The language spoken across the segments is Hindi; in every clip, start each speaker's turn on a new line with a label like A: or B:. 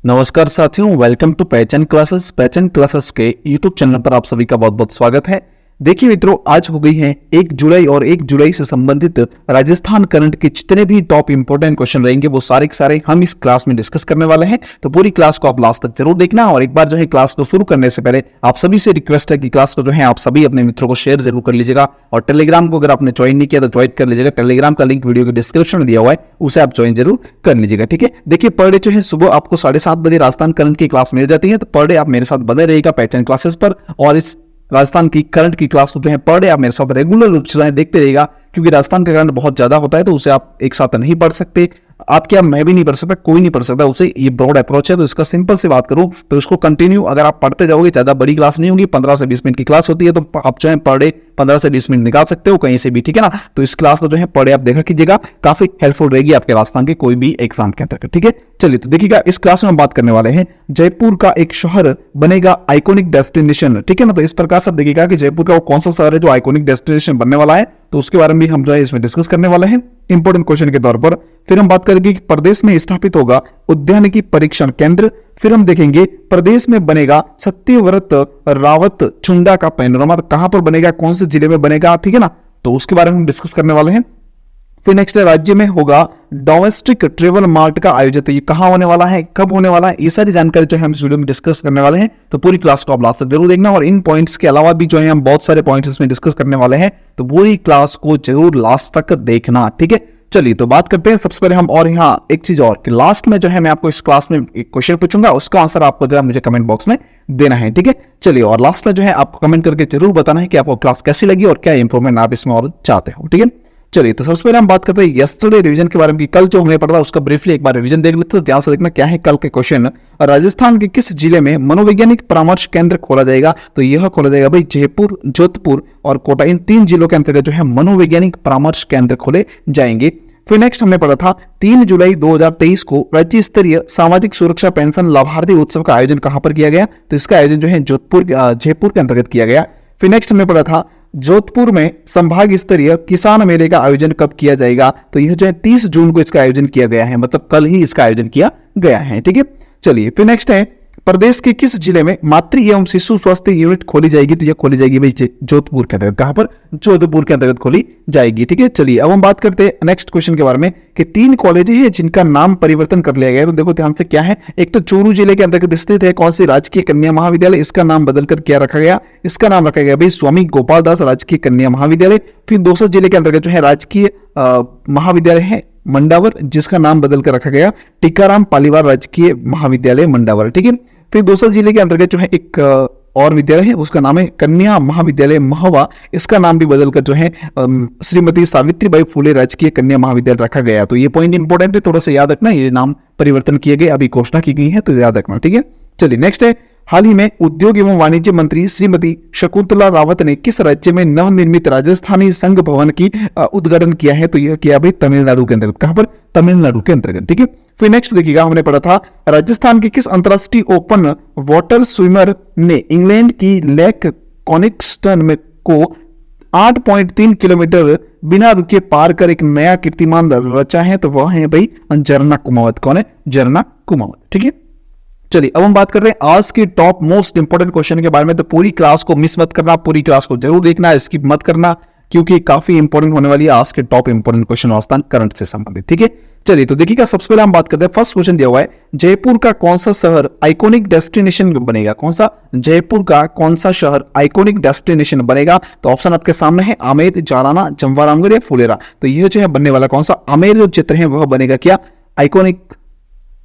A: नमस्कार साथियों, वेलकम टू पहचान क्लासेस। पहचान क्लासेस के यूट्यूब चैनल पर आप सभी का बहुत बहुत स्वागत है। देखिए मित्रों, आज हो गई है 1 जुलाई और 1 जुलाई से संबंधित राजस्थान करंट के जितने भी टॉप इंपोर्टेंट क्वेश्चन रहेंगे वो सारे के सारे हम इस क्लास में डिस्कस करने वाले हैं। तो पूरी क्लास को आप लास्ट तक जरूर देखना। और एक बार जो है क्लास को शुरू करने से पहले आप सभी से रिक्वेस्ट है कि क्लास को जो है आप सभी अपने मित्रों को शेयर जरूर कर लीजिएगा। और टेलीग्राम को अगर आपने ज्वाइन नहीं किया तो ज्वाइन कर लीजिएगा। टेलीग्राम का लिंक वीडियो के डिस्क्रिप्शन में दिया हुआ है, उसे आप ज्वाइन जरूर कर लीजिएगा। ठीक है, देखिए पर डे जो है सुबह आपको 7:30 बजे राजस्थान करंट की क्लास मिल जाती है। तो पर डे आप मेरे साथ बने रहिएगा पहचान क्लासेस पर। और इस राजस्थान की करंट की क्लास को जो है पर डे आप मेरे साथ रेगुलर रूप से देखते रहिएगा, क्योंकि राजस्थान का करंट बहुत ज्यादा होता है तो उसे आप एक साथ नहीं पढ़ सकते। आप क्या, मैं भी नहीं पढ़ सकता, कोई नहीं पढ़ सकता उसे। ये ब्रॉड अप्रोच है। तो इसका सिंपल से बात करूं तो इसको कंटिन्यू अगर आप पढ़ते जाओगे, ज्यादा बड़ी क्लास नहीं होगी, 15 से 20 मिनट की क्लास होती है। तो आप जो है पर डे 15 से 20 मिनट निकाल सकते हो कहीं से भी, ठीक है ना। तो इस क्लास को जो है पर डे आप देखा कीजिएगा, काफी हेल्पफुल रहेगी आपके राजस्थान के कोई भी एग्जाम के अंतर्गत। ठीक है, चलिए तो देखिएगा, इस क्लास में हम बात करने वाले हैं जयपुर का एक शहर बनेगा आइकॉनिक डेस्टिनेशन। ठीक है ना। तो इस प्रकार से देखिएगा कि जयपुर का वो कौन सा शहर है जो आइकॉनिक डेस्टिनेशन बनने वाला है, तो उसके बारे में भी हम जो है इसमें डिस्कस करने वाले हैं इंपॉर्टेंट क्वेश्चन के तौर पर। फिर हम बात करेंगे कि प्रदेश में स्थापित होगा उद्यानिकी परीक्षण केंद्र। फिर हम देखेंगे प्रदेश में बनेगा सत्यव्रत रावत चुंडा का पैनोरमा। कहां पर बनेगा, कौन से जिले में बनेगा, ठीक है ना। तो उसके बारे में हम डिस्कस करने वाले हैं। फिर नेक्स्ट राज्य में होगा डोमेस्टिक ट्रेवल मार्ट का आयोजित। तो ये कहां होने वाला है, कब होने वाला है, ये सारी जानकारी जो है हम इस वीडियो में डिस्कस करने वाले हैं। तो पूरी क्लास को आप लास्ट तक जरूर देखना। और इन पॉइंट्स के अलावा भी जो है हम बहुत सारे पॉइंट्स इसमें डिस्कस करने वाले हैं, तो पूरी क्लास को जरूर लास्ट तक देखना। ठीक है, चलिए तो बात करते हैं सबसे पहले हम। और यहाँ एक चीज और कि लास्ट में जो है मैं आपको इस क्लास में एक क्वेश्चन पूछूंगा, उसका आंसर आपको जरा मुझे कमेंट बॉक्स में देना है। ठीक है, चलिए और लास्ट में जो है आपको कमेंट करके जरूर बताना है कि आपको क्लास कैसी लगी और क्या इंप्रूवमेंट आप इसमें और चाहते हो। ठीक है, चलिए तो सबसे पहले हम बात करते हैं यस्टरडे रिवीजन के बारे में। कल जो हमने पढ़ा उसका ब्रीफली एक बार रिवीजन देख लेते हैं। ध्यान से देखना क्या है कल के क्वेश्चन। राजस्थान के किस जिले में मनोवैज्ञानिक परामर्श केंद्र खोला जाएगा, तो यह खोला जाएगा भाई जयपुर, जोधपुर और कोटा। इन 3 जिलों के अंतर्गत जो है मनोवैज्ञानिक परामर्श केंद्र खोले जाएंगे। फिर नेक्स्ट हमने पढ़ा था 3 जुलाई 2023 को राज्य स्तरीय सामाजिक सुरक्षा पेंशन लाभार्थी उत्सव का आयोजन कहां पर किया गया, तो इसका आयोजन जो है जयपुर के अंतर्गत किया गया। फिर नेक्स्ट हमने पढ़ा था जोधपुर में संभाग स्तरीय किसान मेले का आयोजन कब किया जाएगा, तो यह जो है 30 जून को इसका आयोजन किया गया है, मतलब कल ही इसका आयोजन किया गया है। ठीक है, चलिए फिर नेक्स्ट है प्रदेश के किस जिले में मातृ एवं शिशु स्वास्थ्य यूनिट खोली जाएगी, तो यह खोली जाएगी भाई जोधपुर के अंतर्गत। कहां पर, जोधपुर के अंतर्गत खोली जाएगी। ठीक है, चलिए अब हम बात करते हैं नेक्स्ट क्वेश्चन के बारे में कि 3 कॉलेज है जिनका नाम परिवर्तन कर लिया गया है। तो देखो ध्यान से क्या है, एक तो चूरू जिले के अंतर्गत स्थित है कौन सी राजकीय कन्या महाविद्यालय, इसका नाम बदलकर क्या रखा गया, इसका नाम रखा गया भाई स्वामी गोपाल दास राजकीय कन्या महाविद्यालय। फिर दौसा जिले के अंतर्गत जो है राजकीय महाविद्यालय है मंडावर, जिसका नाम बदलकर रखा गया टीकाराम पालीवाल राजकीय महाविद्यालय मंडावर। ठीक है, फिर दौसा जिले के अंतर्गत जो है एक और विद्यालय है, उसका नाम है कन्या महाविद्यालय महोबा, इसका नाम भी बदलकर जो है श्रीमती सावित्रीबाई फुले राजकीय कन्या महाविद्यालय रखा गया। तो ये पॉइंट इंपॉर्टेंट है, थोड़ा सा याद रखना, ये नाम परिवर्तन किए गए, अभी घोषणा की गई है तो याद रखना। ठीक है, चलिए नेक्स्ट है हाल ही में उद्योग एवं वाणिज्य मंत्री श्रीमती शकुंतला रावत ने किस राज्य में नवनिर्मित राजस्थानी संघ भवन की उद्घाटन किया है, तो यह किया भाई तमिलनाडु के अंतर्गत। कहां पर, तमिलनाडु के अंतर्गत। ठीक है, फिर नेक्स्ट देखिएगा, हमने पढ़ा था राजस्थान के किस अंतरराष्ट्रीय ओपन वाटर स्विमर ने इंग्लैंड की लेक कॉनिक्सटन में को 8.3 किलोमीटर बिना रुके पार कर एक नया कीर्तिमान रचा है, तो वह है भाई झरना कुमावत। कौन है, झरना कुमावत। ठीक है, चलिए अब हम बात करते हैं आज के टॉप मोस्ट इंपोर्टेंट क्वेश्चन के बारे में। तो पूरी क्लास को मिस मत करना, पूरी क्लास को जरूर देखना, स्किप मत करना, क्योंकि काफी इंपोर्टेंट होने वाली है आज के top important question Rajasthan current से संबंधित। ठीक है, चलिए तो देखिएगा सबसे पहले हम बात करते हैं, फर्स्ट क्वेश्चन दिया हुआ है जयपुर का कौन सा शहर आइकॉनिक डेस्टिनेशन बनेगा। कौन सा, जयपुर का कौन सा शहर आइकॉनिक डेस्टिनेशन बनेगा, तो ऑप्शन आपके सामने है आमेर, जालना, जमवारामगढ़ या फुलेरा। तो यह जो है बनने वाला कौन सा, आमेर जो चित्र है वह बनेगा क्या, आइकॉनिक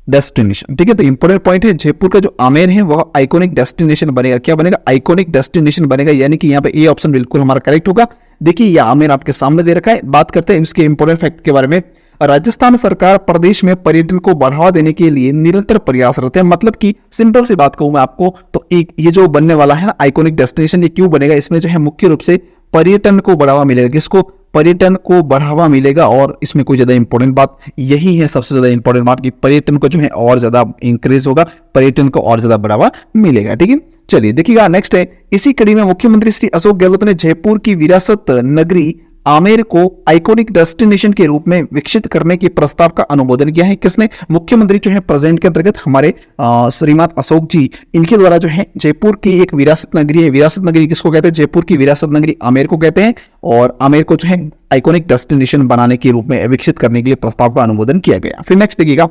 A: डेस्टिनेशन। ठीक है, तो इंपोर्टेंट पॉइंट है जयपुर का जो आमेर है वह आइकॉनिक डेस्टिनेशन बनेगा। क्या बनेगा, आइकॉनिक डेस्टिनेशन बनेगा, यानी कि यहाँ पे ए ऑप्शन बिल्कुल हमारा करेक्ट होगा। देखिए यह आमेर आपके सामने दे रखा है। बात करते हैं इसके इंपोर्टेंट फैक्ट के बारे में। राजस्थान सरकार प्रदेश में पर्यटन को बढ़ावा देने के लिए निरंतर प्रयासरत है। मतलब कि सिंपल सी बात कहूं मैं आपको, तो एक ये जो बनने वाला है ना आइकॉनिक डेस्टिनेशन, ये क्यों बनेगा, इसमें जो है मुख्य रूप से पर्यटन को बढ़ावा मिलेगा। किसको, पर्यटन को बढ़ावा मिलेगा। और इसमें कोई ज्यादा इंपॉर्टेंट बात यही है, सबसे ज्यादा इंपॉर्टेंट बात कि पर्यटन को जो है और ज्यादा इंक्रीज होगा, पर्यटन को और ज्यादा बढ़ावा मिलेगा। ठीक है, चलिए देखिएगा नेक्स्ट है, इसी कड़ी में मुख्यमंत्री श्री अशोक गहलोत ने जयपुर की विरासत नगरी आमेर को आइकॉनिक डेस्टिनेशन के रूप में विकसित करने के प्रस्ताव का अनुमोदन किया है। किसने? मुख्यमंत्री जो है प्रेजेंट के अंतर्गत हमारे श्रीमान अशोक जी, इनके द्वारा जो है जयपुर की एक विरासत नगरी है, विरासत नगरी किसको कहते हैं? जयपुर की विरासत नगरी आमेर को कहते हैं, और आमेर को जो है आइकॉनिक डेस्टिनेशन बनाने के रूप में विकसित करने के लिए प्रस्ताव का अनुमोदन किया गया। फिर नेक्स्ट देखिएगा,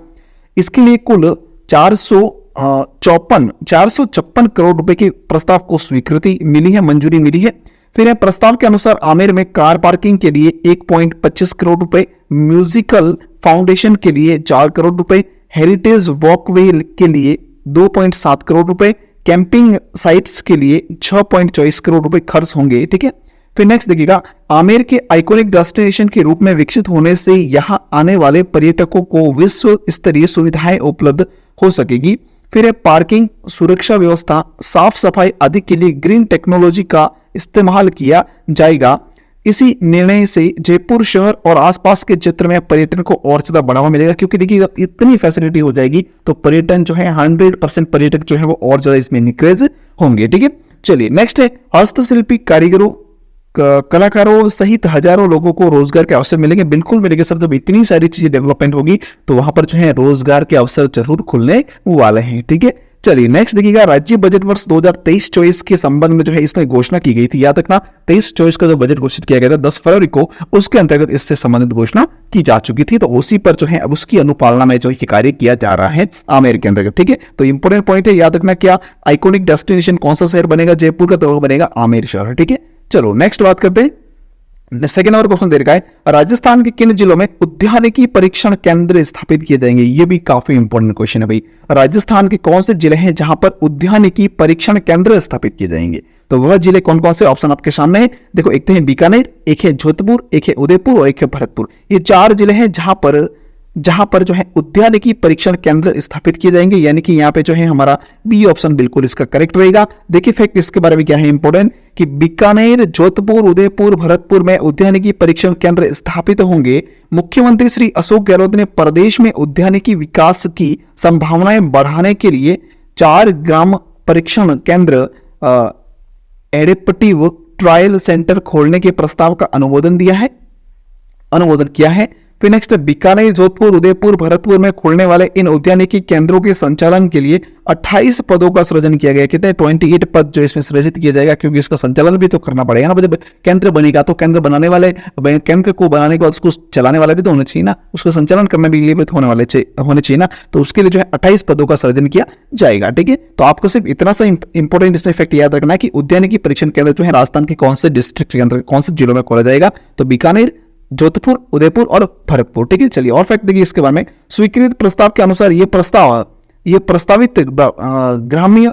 A: इसके लिए कुल 456 करोड़ रुपए के प्रस्ताव को स्वीकृति मिली है, मंजूरी मिली है। फिर प्रस्ताव के अनुसार आमेर में कार पार्किंग के लिए 1.25 करोड़ रुपए, म्यूजिकल फाउंडेशन के लिए 4 करोड़ रुपए, हेरिटेज वॉकवे के लिए 2.7 करोड़ रुपए, कैंपिंग साइट्स के लिए 6.24 करोड़ रुपए खर्च होंगे। ठीक है। फिर नेक्स्ट देखिएगा, आमेर के आइकॉनिक डेस्टिनेशन के रूप में विकसित होने से यहां आने वाले पर्यटकों को विश्व स्तरीय सुविधाएं उपलब्ध हो सकेगी। फिर पार्किंग, सुरक्षा व्यवस्था, साफ सफाई आदि के लिए ग्रीन टेक्नोलॉजी का इस्तेमाल किया जाएगा। इसी निर्णय से जयपुर शहर और आसपास के क्षेत्र में पर्यटन को और ज्यादा बढ़ावा मिलेगा, क्योंकि देखिए जब इतनी फैसिलिटी हो जाएगी तो पर्यटन जो है 100% पर्यटक जो है वो और ज्यादा इसमें इंक्रीज होंगे। ठीक है। चलिए नेक्स्ट है, हस्तशिल्पी कारीगरों कलाकारों सहित हजारों लोगों को रोजगार के अवसर मिलेंगे। बिल्कुल मिलेंगे सर, जब इतनी सारी चीजें डेवलपमेंट होगी तो वहां पर जो है रोजगार के अवसर जरूर खुलने वाले हैं। ठीक है। चलिए नेक्स्ट देखिएगा, राज्य बजट वर्ष 2023-24 के संबंध में जो है इसमें घोषणा की गई थी। याद रखना 23-24 का जो बजट घोषित किया गया था 10 फरवरी को, उसके अंतर्गत इससे संबंधित घोषणा की जा चुकी थी, तो उसी पर जो है अब उसकी अनुपालना में जो है कार्य किया जा रहा है आमेर के अंतर्गत। ठीक है। तो इंपोर्टेंट पॉइंट है, याद रखना क्या आइकॉनिक डेस्टिनेशन कौन सा शहर बनेगा? जयपुर का, तो बनेगा आमेर शहर। ठीक है। चलो नेक्स्ट बात करते हैं, सेकेंड नंबर क्वेश्चन दे रखा है, राजस्थान के किन जिलों में उद्यानिकी परीक्षण केंद्र स्थापित किए जाएंगे? ये भी काफी इंपॉर्टेंट क्वेश्चन है भाई। राजस्थान के कौन से जिले हैं जहां पर उद्यानिकी परीक्षण केंद्र स्थापित किए जाएंगे? तो वह जिले कौन कौन से? ऑप्शन आपके सामने है, देखो, एक तो है बीकानेर, एक है जोधपुर, एक है उदयपुर और एक है भरतपुर। ये 4 जिले हैं जहां पर जो है उद्यानिकी परीक्षण केंद्र स्थापित किए जाएंगे, यानी कि यहाँ पे जो है हमारा बी ऑप्शन बिल्कुल इसका करेक्ट रहेगा। देखिए फैक्ट इसके बारे में क्या है इंपॉर्टेंट, कि बीकानेर, जोधपुर, उदयपुर, भरतपुर में उद्यानिकी परीक्षण केंद्र स्थापित होंगे। मुख्यमंत्री श्री अशोक गहलोत ने प्रदेश में उद्यानिकी विकास की संभावनाएं बढ़ाने के लिए 4 ग्राम परीक्षण केंद्र एडेप्टिव ट्रायल सेंटर खोलने के प्रस्ताव का अनुमोदन किया है। फिर नेक्स्ट, बीकानेर, जोधपुर, उदयपुर, भरतपुर में खुलने वाले इन उद्यानिकी केंद्रों के संचालन के लिए 28 पदों का सृजन किया गया। कितने? 28 पद जो इसमें सृजित किया जाएगा, क्योंकि इसका संचालन भी तो करना पड़ेगा ना। जब केंद्र बनेगा तो केंद्र बनाने वाले, केंद्र को बनाने के बाद उसको चलाने वाला भी तो होना चाहिए ना, उसका संचालन करने के लिए भी तो होने चाहिए ना। तो उसके लिए जो है 28 पदों का सृजन किया जाएगा। ठीक है। तो आपको सिर्फ इतना सा इंपॉर्टेंट इसमें फैक्ट याद रखना है कि उद्यानिकी परीक्षण केंद्र जो है राजस्थान के कौन से डिस्ट्रिक्ट के अंदर, कौन से जिलों में खोला जाएगा? तो बीकानेर, जोधपुर, उदयपुर और भरतपुर। ठीक है। चलिए और फैक्ट देखिए इसके बारे में, स्वीकृत प्रस्ताव के अनुसार ये प्रस्तावित ग्रामीण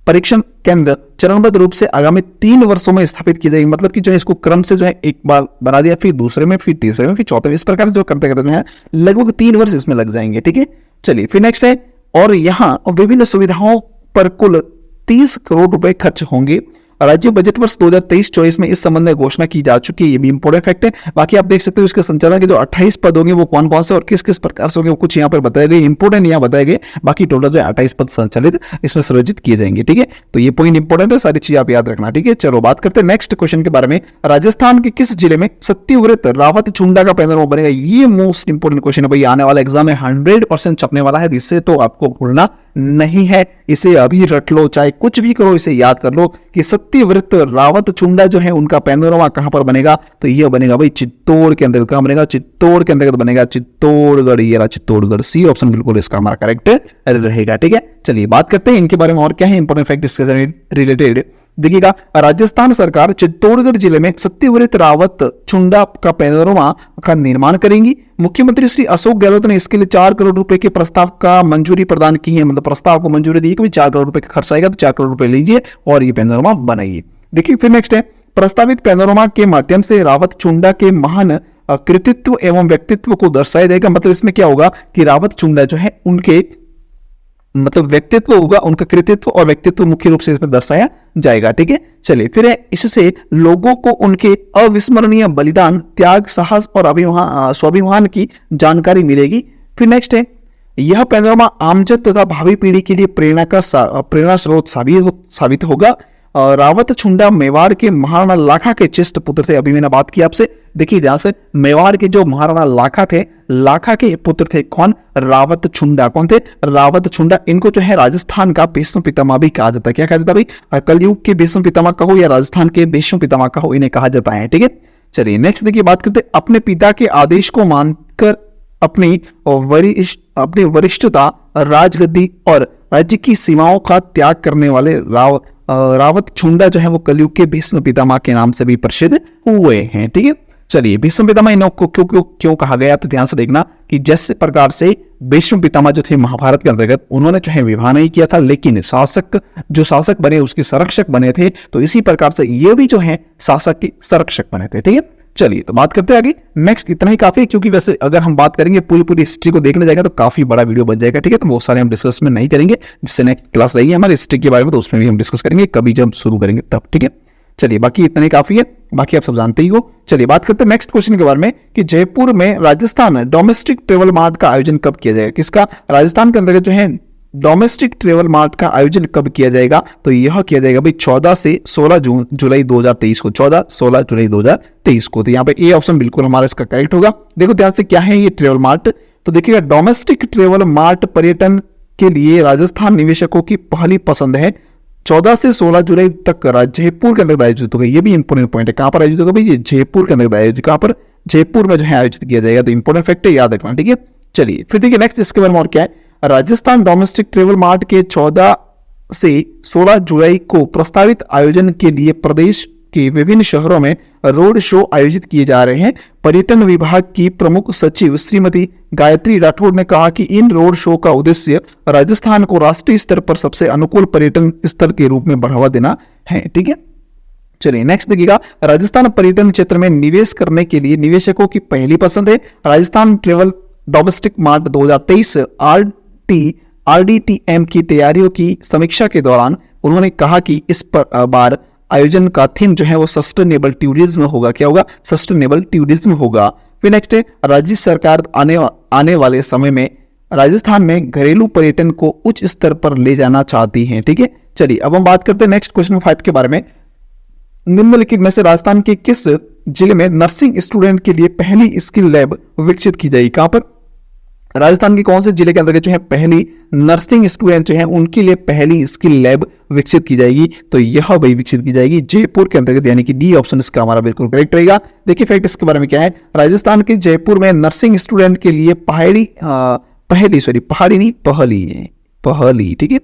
A: परीक्षण केंद्र चरणबद्ध रूप से आगामी 3 वर्षों में स्थापित की जाएगी। मतलब कि जो है इसको क्रम से जो है एक बार बना दिया, फिर दूसरे में, फिर तीसरे में, फिर चौथे में, इस प्रकार से जो करते करते हैं लगभग 3 वर्ष इसमें लग जाएंगे। ठीक है। चलिए फिर नेक्स्ट है, और यहाँ विभिन्न सुविधाओं पर कुल 30 करोड़ रुपए खर्च होंगे। राज्य बजट वर्ष 2023-24 में इस संबंध में घोषणा की जा चुकी है। ये भी इंपॉर्टेंट फैक्ट है। बाकी आप देख सकते हो इसके संचालन के जो 28 पद होंगे वो कौन कौन से और किस किस प्रकार से होंगे, वो कुछ यहाँ पर बताए गए, इंपॉर्टेंट यहाँ बताए गए। बाकी टोटल जो 28 पद संचालित इसमें सृजित किए जाएंगे। ठीक है। तो ये पॉइंट इंपॉर्टेंट है, सारी चीज आप याद रखना। ठीक है। चलो बात करते हैं नेक्स्ट क्वेश्चन के बारे में, राजस्थान के किस जिले में सत्यव्रत रावत चुंडा का पैनल बनेगा? ये मोस्ट इंपोर्टेंट क्वेश्चन है भाई, आने वाला एग्जाम में 100% छपने वाला है, जिससे तो आपको भूलना नहीं है। इसे अभी रट लो, चाहे कुछ भी करो, इसे याद कर लो कि सत्यव्रत रावत चुंडा जो है उनका पैनोरमा कहां पर बनेगा? तो यह बनेगा भाई चित्तौड़ के अंदर। कहां बनेगा? चित्तौड़ के अंतर्गत बनेगा, चित्तौड़गढ़। ये रहा चित्तौड़गढ़, सी ऑप्शन बिल्कुल इसका हमारा करेक्ट रहेगा। ठीक है। चलिए बात करते हैं इनके बारे में और क्या है इंपॉर्टेंट फैक्ट इसके रिलेटेड। देखिएगा, राजस्थान सरकार चित्तौड़गढ़ जिले में सत्यव्रत रावत चुंडा का पैनोरमा का निर्माण करेंगी। मुख्यमंत्री श्री अशोक गहलोत ने इसके लिए 4 करोड़ रुपए के प्रस्ताव का मंजूरी प्रदान की है, मतलब प्रस्ताव को मंजूरी दी कि 4 करोड़ रुपए का खर्च आएगा, तो 4 करोड़ रुपए लीजिए और ये पैनोरमा बनाइए। देखिए फिर नेक्स्ट है, प्रस्तावित पैनोरमा के माध्यम से रावत चुंडा के महान कृतित्व एवं व्यक्तित्व को दर्शाया जाएगा। मतलब इसमें क्या होगा कि रावत चुंडा जो है उनके मतलब व्यक्तित्व होगा, उनका कृतित्व और व्यक्तित्व मुख्य रूप से इसमें दर्शाया जाएगा। ठीक है। चलिए फिर इससे लोगों को उनके अविस्मरणीय बलिदान, त्याग, साहस और स्वाभिमान की जानकारी मिलेगी। फिर नेक्स्ट है, यह पैनोरमा आमजन तथा भावी पीढ़ी के लिए प्रेरणा स्रोत साबित होगा। रावत छुंडा मेवाड़ के महाराणा लाखा के चिष्ट पुत्र थे। अभी मैंने बात की आपसे, देखिए ध्यान से, मेवाड़ के जो महाराणा लाखा थे, लाखा के पुत्र थे कौन? रावत छुंडा। कौन थे? रावत छुंडा। इनको जो है राजस्थान का भीष्म पितामह भी कहा जाता है। क्या कहा जाता है भाई? कलयुग के भीष्म पितामह कहो या राजस्थान के भीष्म पितामह कहो, इन्हें कहा जाता है। ठीक है, चलिए नेक्स्ट देखिए, बात करते हैं अपने पिता के आदेश को मानकर अपनी वरिष्ठता, राजगद्दी और राज्य की सीमाओं का त्याग करने वाले रावत छुंडा जो है वो कलयुग के भीष्म पितामह के नाम से भी प्रसिद्ध हुए हैं। ठीक है, चलिए भीष्म पितामह इन्हों को क्यों कहा गया, तो ध्यान से देखना कि जिस प्रकार से भीष्म पितामह जो थे महाभारत के अंतर्गत, उन्होंने जो है विवाह नहीं किया था, लेकिन शासक बने उसके संरक्षक बने थे, तो इसी प्रकार से ये भी जो है शासक के संरक्षक बने थे। ठीक है, चलिए तो बात करते हैं आगे। नेक्स्ट इतना ही काफी है, क्योंकि वैसे अगर हम बात करेंगे पूरी हिस्ट्री को देखने जाएगा तो काफी बड़ा वीडियो बन जाएगा। ठीक है, तो वो सारे हम डिस्कस में नहीं करेंगे, जिससे नेक्स्ट क्लास रहेगी हमारे हिस्ट्री के बारे में, तो उसमें भी हम डिस्कस करेंगे कभी जब शुरू करेंगे तब। ठीक है, चलिए बाकी इतना ही काफी है, बाकी आप सब जानते ही हो। चलिए बात करते हैं नेक्स्ट क्वेश्चन के बारे में कि जयपुर में राजस्थान डोमेस्टिक ट्रेवल मार्ट का आयोजन कब किया जाएगा? किसका? राजस्थान के अंतर्गत जो है डोमेस्टिक ट्रेवल मार्ट का आयोजन कब किया जाएगा? तो यह किया जाएगा भाई 14 से 16 जुलाई 2023 को। 14-16 जुलाई 2023 को। तो यहाँ पे ए ऑप्शन बिल्कुल हमारा इसका करेक्ट होगा। देखो ध्यान से, क्या है ये ट्रेवल मार्ट? तो देखिएगा, डोमेस्टिक ट्रेवल मार्ट पर्यटन के लिए राजस्थान निवेशकों की पहली पसंद है। 14 से 16 जुलाई तक जयपुर के अंदर आयोजित होगा। ये भी इंपोर्टेंट पॉइंट है। कहां पर आयोजित होगा भाई? ये जयपुर के अंदर आयोजित। कहां पर? जयपुर में जो है आयोजित किया जाएगा। तो इंपोर्टेंट फैक्ट है, याद रखना। ठीक है, चलिए फिर देखिए नेक्स्ट इसके बारे में और क्या है। राजस्थान डोमेस्टिक ट्रेवल मार्ट के 14 से 16 जुलाई को प्रस्तावित आयोजन के लिए प्रदेश के विभिन्न शहरों में रोड शो आयोजित किए जा रहे हैं। पर्यटन विभाग की प्रमुख सचिव श्रीमती गायत्री राठौड़ ने कहा कि इन रोड शो का उद्देश्य राजस्थान को राष्ट्रीय स्तर पर सबसे अनुकूल पर्यटन स्थल के रूप में बढ़ावा देना है। ठीक है, चलिए नेक्स्ट देखिएगा, राजस्थान पर्यटन क्षेत्र में निवेश करने के लिए निवेशकों की पहली पसंद है। Rajasthan travel domestic mart 2023 RDTM की तैयारियों की समीक्षा के दौरान उन्होंने कहा कि इस बार आयोजन का थीम जो है वो सस्टेनेबल टूरिज्म होगा। क्या होगा? सस्टेनेबल टूरिज्म होगा। फिर नेक्स्ट है, राज्य सरकार आने वाले समय में राजस्थान में घरेलू पर्यटन को उच्च स्तर पर ले जाना चाहती है। ठीक है, चलिए अब हम बात करते हैं नेक्स्ट क्वेश्चन 5 के बारे में। निम्नलिखित में से राजस्थान के किस जिले में नर्सिंग स्टूडेंट के लिए पहली स्किल लैब विकसित की जाएगी? कहां पर? राजस्थान के कौन से जिले के अंतर्गत जो है पहली नर्सिंग स्टूडेंट जो है उनके लिए पहली स्किल लैब विकसित की जाएगी? तो यह भाई विकसित की जाएगी जयपुर के अंतर्गत, यानी कि डी ऑप्शन इसका हमारा बिल्कुल करेक्ट रहेगा। देखिए फैक्ट इसके बारे में क्या है। राजस्थान के जयपुर में नर्सिंग स्टूडेंट के लिए पहली ठीक है,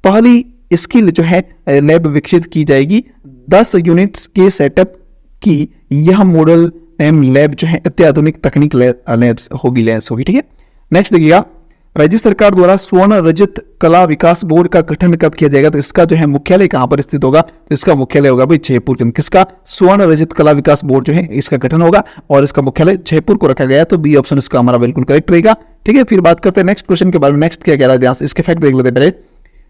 A: पहली स्किल जो है लैब विकसित की जाएगी। 10 यूनिट्स के सेटअप की यह मॉडल लैब जो है अत्याधुनिक तकनीक लैब्स होगी। ठीक है, नेक्स्ट देखिएगा, राज्य सरकार द्वारा स्वर्ण रजत कला विकास बोर्ड का गठन कब किया जाएगा? तो इसका जो है मुख्यालय कहां पर स्थित होगा? तो इसका मुख्यालय होगा भाई जयपुर के अंदर। किसका? स्वर्ण रजत कला विकास बोर्ड जो है इसका गठन होगा और इसका मुख्यालय जयपुर को रखा गया। तो बी ऑप्शन इसका हमारा बिल्कुल करेक्ट रहेगा। ठीक है, फिर बात करते हैं नेक्स्ट क्वेश्चन के बारे में। नेक्स्ट क्या कह रहा है, इसके फैक्ट देख लेते हैं पहले।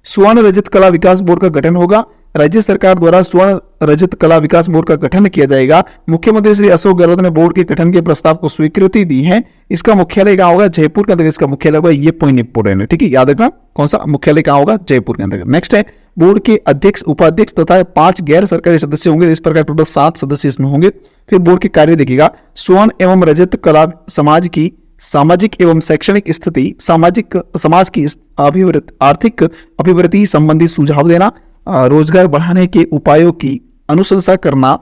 A: स्वर्ण रजत कला विकास बोर्ड का गठन होगा। राज्य सरकार द्वारा स्वर्ण रजत कला विकास बोर्ड का गठन किया जाएगा। मुख्यमंत्री श्री अशोक गहलोत ने बोर्ड के गठन के प्रस्ताव को स्वीकृति दी है। इसका मुख्यालय कहां होगा? जयपुर के अंदर इसका मुख्यालय होगा। ये पॉइंट इंपोर्टेंट है। ठीक है, याद रखना कौन सा मुख्यालय कहां होगा? जयपुर के अंदर। नेक्स्ट है, बोर्ड के अध्यक्ष, उपाध्यक्ष तथा 5 गैर सरकारी सदस्य होंगे। इस प्रकार टोटल 7 सदस्य इसमें होंगे। फिर बोर्ड के कार्य देखिएगा, स्वर्ण एवं रजत कला समाज की सामाजिक एवं शैक्षणिक स्थिति, समाज की आर्थिक अभिवृद्धि संबंधी सुझाव देना, रोजगार बढ़ाने के उपायों की अनुशंसा करना,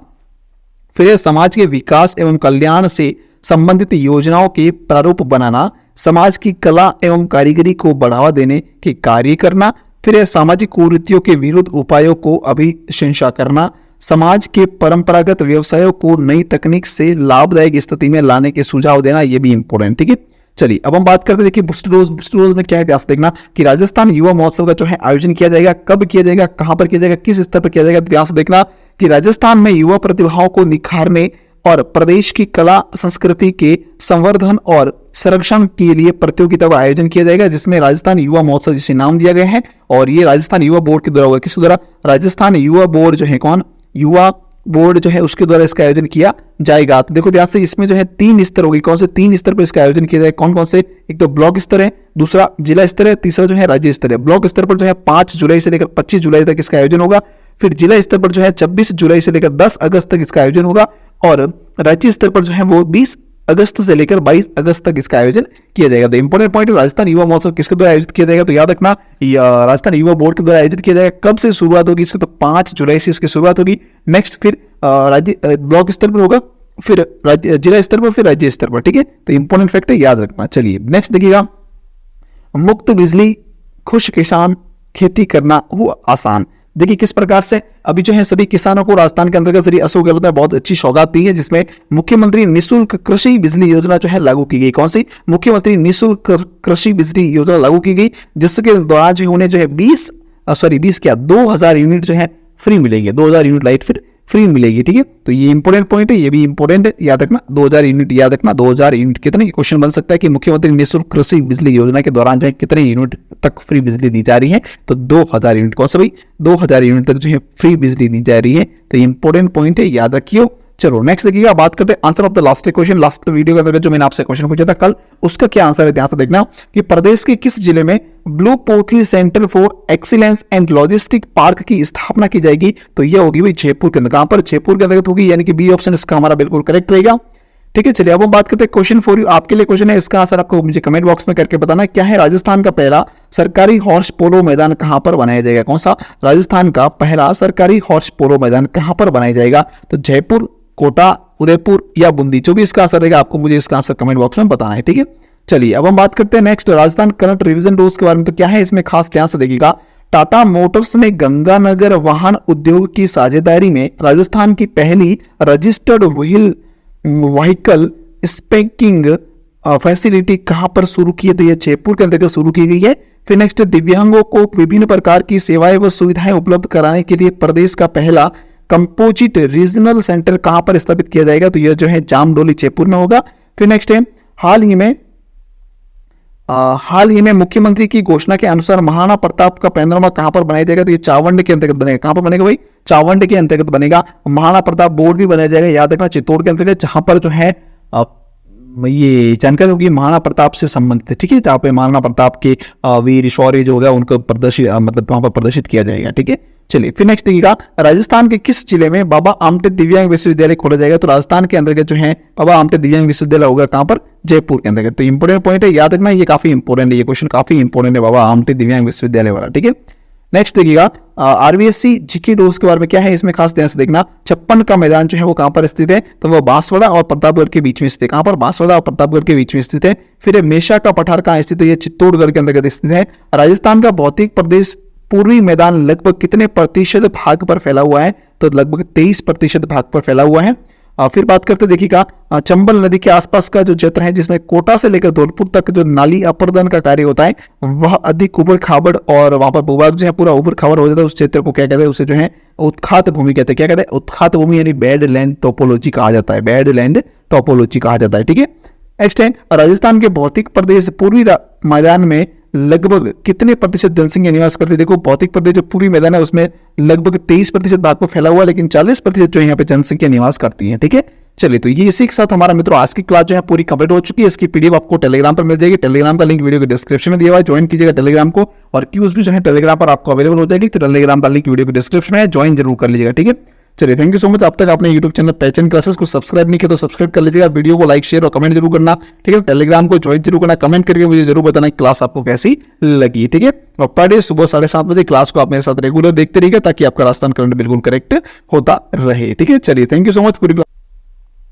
A: फिर समाज के विकास एवं कल्याण से संबंधित योजनाओं के प्रारूप बनाना, समाज की कला एवं कारीगरी को बढ़ावा देने के कार्य करना, फिर सामाजिक कुरीतियों के विरुद्ध उपायों को अभिशंसा करना, समाज के परंपरागत व्यवसायों को नई तकनीक से लाभदायक स्थिति में लाने के सुझाव देना, ये भी इंपॉर्टेंट। ठीक है, चलिए अब हम बात करते हैं। देखिए बूस्टर डोज में क्या है, इतिहास देखना कि राजस्थान युवा महोत्सव का जो है आयोजन किया जाएगा, कब किया जाएगा, कहां पर किया जाएगा, किस स्तर पर किया जाएगा। इतिहास देखना कि राजस्थान में युवा प्रतिभाओं को निखारने और प्रदेश की कला संस्कृति के संवर्धन और संरक्षण के लिए प्रतियोगिता का आयोजन किया जाएगा, जिसमें राजस्थान युवा महोत्सव जिसे नाम दिया गया है। और ये राजस्थान युवा बोर्ड के द्वारा होगा। किसके द्वारा? राजस्थान युवा बोर्ड जो है कौन? युवा बोर्ड जो है उसके द्वारा इसका आयोजन किया जाएगा। तो देखो ध्यान से, इसमें जो है 3 स्तर होगी। कौन से 3 स्तर पर इसका आयोजन किया जाएगा? कौन कौन से? एक तो ब्लॉक स्तर है, दूसरा जिला स्तर है, तीसरा जो है राज्य स्तर है। ब्लॉक स्तर पर जो है 5 जुलाई से लेकर 25 जुलाई तक इसका आयोजन होगा। फिर जिला स्तर पर जो है 26 जुलाई से लेकर 10 अगस्त तक इसका आयोजन होगा, और राज्य स्तर पर जो है वो 20 अगस्त से लेकर 22 अगस्त तक इसका आयोजन किया जाएगा। तो इंपॉर्टेंट पॉइंट, राजस्थान युवा महोत्सव किसके द्वारा आयोजित किया जाएगा, तो याद रखना राजस्थान युवा बोर्ड के द्वारा आयोजित किया जाएगा। कब से शुरुआत होगी इसकी, तो 5 जुलाई से इसकी शुरुआत होगी। नेक्स्ट फिर राज्य ब्लॉक स्तर पर होगा, फिर जिला स्तर पर, फिर राज्य स्तर पर, ठीक है। तो इंपॉर्टेंट फैक्ट है, याद रखना। चलिए नेक्स्ट देखिएगा, मुफ्त बिजली, खुश किसान, खेती करना हुआ आसान। देखिए किस प्रकार से अभी जो है सभी किसानों को राजस्थान के अंतर्गत श्री अशोक गहलोत ने बहुत अच्छी सौगात दी है, जिसमें मुख्यमंत्री निःशुल्क कृषि बिजली योजना जो है लागू की गई। कौन सी? मुख्यमंत्री निःशुल्क कृषि बिजली योजना लागू की गई, जिसके द्वारा जो उन्हें जो है 2000 यूनिट जो है फ्री मिलेंगे। 2000 यूनिट लाइट फिर फ्री मिलेगी, ठीक है। तो ये इंपॉर्टेंट पॉइंट है, ये भी इंपॉर्टेंट है, याद रखना। 2000 यूनिट याद रखना, 2000 यूनिट कितने, क्वेश्चन बन सकता है कि मुख्यमंत्री निःशुल्क कृषि बिजली योजना के दौरान जो है कितने यूनिट तक फ्री बिजली दी जा रही है, तो 2000 यूनिट। कौन सा भाई? 2000 यूनिट तक जो है फ्री बिजली दी जा रही है। तो इंपॉर्टेंट पॉइंट है, याद रखिए। चलो नेक्स्ट देखिएगा, बात करते हैं answer of the last question. Last video के अंदर जो मैंने आपसे क्वेश्चन पूछा था कल, उसका क्या आंसर है ध्यान से देखना कि प्रदेश के किस जिले में blue portal centre for excellence and logistic park की स्थापना की जाएगी, तो यह होगी भाई जयपुर के अंदर। कहां पर? जयपुर के अंतर्गत होगी, यानी कि बी ऑप्शन इसका हमारा बिल्कुल करेक्ट रहेगा, ठीक है। चलिए अब हम बात करते हैं क्वेश्चन फॉर यू, आपके लिए क्वेश्चन है, इसका आंसर आपको मुझे कमेंट बॉक्स में करके बताना क्या है। राजस्थान का पहला सरकारी हॉर्स पोलो मैदान कहां पर बनाया जाएगा? कौन सा? राजस्थान का पहला सरकारी हॉर्स पोलो मैदान कहां पर बनाया जाएगा? तो जयपुर, कोटा, उदयपुर या बूंदी, जो भी इसका आंसर रहेगा आपको मुझे इसका आंसर कमेंट बॉक्स में बताना है, ठीक है। चलिए अब हम बात करते हैं next Rajasthan current revision rules के बारे में। तो क्या है इसमें खास, ध्यान से देखिएगा। टाटा मोटर्स ने गंगानगर वाहन उद्योग की साझेदारी में राजस्थान की पहली रजिस्टर्ड व्हीकल स्पेकिंग फैसिलिटी कहां पर शुरू की है? तो यह जयपुर के अंतर्गत शुरू की गई है। फिर नेक्स्ट, दिव्यांगों को विभिन्न प्रकार की सेवाएं व सुविधाएं उपलब्ध कराने के लिए प्रदेश का पहला कंपोजिट रीजनल सेंटर कहां पर स्थापित किया जाएगा? तो यह जो है जामडोली जयपुर में होगा। फिर नेक्स्ट है, हाल ही में मुख्यमंत्री की घोषणा के अनुसार महाराणा प्रताप का पैनोरमा कहां पर बनाया जाएगा? तो ये चावंड के अंतर्गत बनेगा। कहां पर बनेगा भाई? चावंड के अंतर्गत बनेगा। महाराणा प्रताप बोर्ड भी बनाया जाएगा, याद रखना, चित्तौड़ के अंतर्गत, जहां पर जो है ये जानकारी होगी महाराणा प्रताप से संबंधित, ठीक है। जहां पे महाराणा प्रताप के वीर शौर्य जो होगा उनको प्रदर्शित मतलब वहां पर प्रदर्शित किया जाएगा, ठीक है। चलिए फिर नेक्स्ट देखिएगा, राजस्थान के किस जिले में बाबा आमटे दिव्यांग विश्वविद्यालय खोला जाएगा? तो राजस्थान के अंतर्गत जो है बाबा आमटे दिव्यांग विश्वविद्यालय होगा कहां पर? जयपुर के अंतर्गत। तो इंपोर्टेंट पॉइंट है, याद रखना, ये काफी इंपोर्टेंट है, ये क्वेश्चन काफी इंपोर्टेंट है, बाबा आमटे दिव्यांग विश्वविद्यालय वाला, ठीक है। नेक्स्ट देखिएगा, आरबीएससी जीके डोज के बारे में क्या है इसमें खास ध्यान से देखना। 56 का मैदान जो है वो कहां पर स्थित है? तो वो बांसवाड़ा और प्रतापगढ़ के बीच में स्थित है। कहां पर? बांसवाड़ा और प्रतापगढ़ के बीच में स्थित है। फिर मेषा का पठार कहां स्थित है? ये चित्तौड़गढ़ के अंतर्गत स्थित है। राजस्थान का भौतिक प्रदेश पूर्वी मैदान लगभग कितने प्रतिशत भाग पर फैला हुआ है? तो लगभग 23% भाग पर फैला हुआ है। फिर बात करते देखिएगा, चंबल नदी के आसपास का जो क्षेत्र है जिसमें कोटा से लेकर धौलपुर तक जो नाली अपर्दन का कार्य होता है वह अधिक उबड़ खाबड़ और वहां पर भूभाग जो है पूरा उबड़ खाबड़ हो जाता है, उस क्षेत्र को क्या कहते हैं? उसे जो है उत्खात भूमि कहते हैं। क्या कहते हैं? उत्खात भूमि, यानी बैड लैंड टोपोलॉजी कहा जाता है, बैड लैंड टोपोलॉजी कहा जाता है, ठीक है। नेक्स्ट है, राजस्थान के भौतिक प्रदेश पूर्वी मैदान में लगभग कितने प्रतिशत जनसंख्या निवास करती है? देखो भौतिक प्रदेश जो पूरी मैदान है उसमें लगभग 23% भाग पर फैला हुआ है, लेकिन 40% जो यहाँ पे जनसंख्या निवास करती है, ठीक है। चलिए तो ये इसी के साथ हमारा मित्रों आज की क्लास जो है पूरी कंप्लीट हो चुकी है। इसकी पीडीएफ आपको टेलीग्राम पर मिल जाएगी, टेलीग्राम का लिंक वीडियो के डिस्क्रिप्शन में दिया हुआ है, ज्वाइन कीजिएगा टेलीग्राम को, और क्यूज भी जो है टेलीग्राम पर आपको अवेलेबल हो जाएगी, तो टेलीग्राम का लिंक वीडियो के डिस्क्रिप्शन में है, ज्वाइन जरूर कर लीजिएगा, ठीक है। चलिए थैंक यू सो मच। अब तक आपने यूट्यूब चैनल पहचान क्लासेस को सब्सक्राइब नहीं किया तो सब्सक्राइब कर लीजिएगा, वीडियो को लाइक शेयर और कमेंट जरूर करना, ठीक है। टेलीग्राम को ज्वाइन जरूर करना, कमेंट करके मुझे जरूर बताना क्लास आपको कैसी लगी, ठीक है। और पर डे सुबह 7:30 बजे क्लास को आप मेरे साथ रेगुलर देखते रहिएगा ताकि आपका राजस्थान करंट बिल्कुल करेक्ट होता रहे, ठीक है। चलिए थैंक यू सो मच। पूरी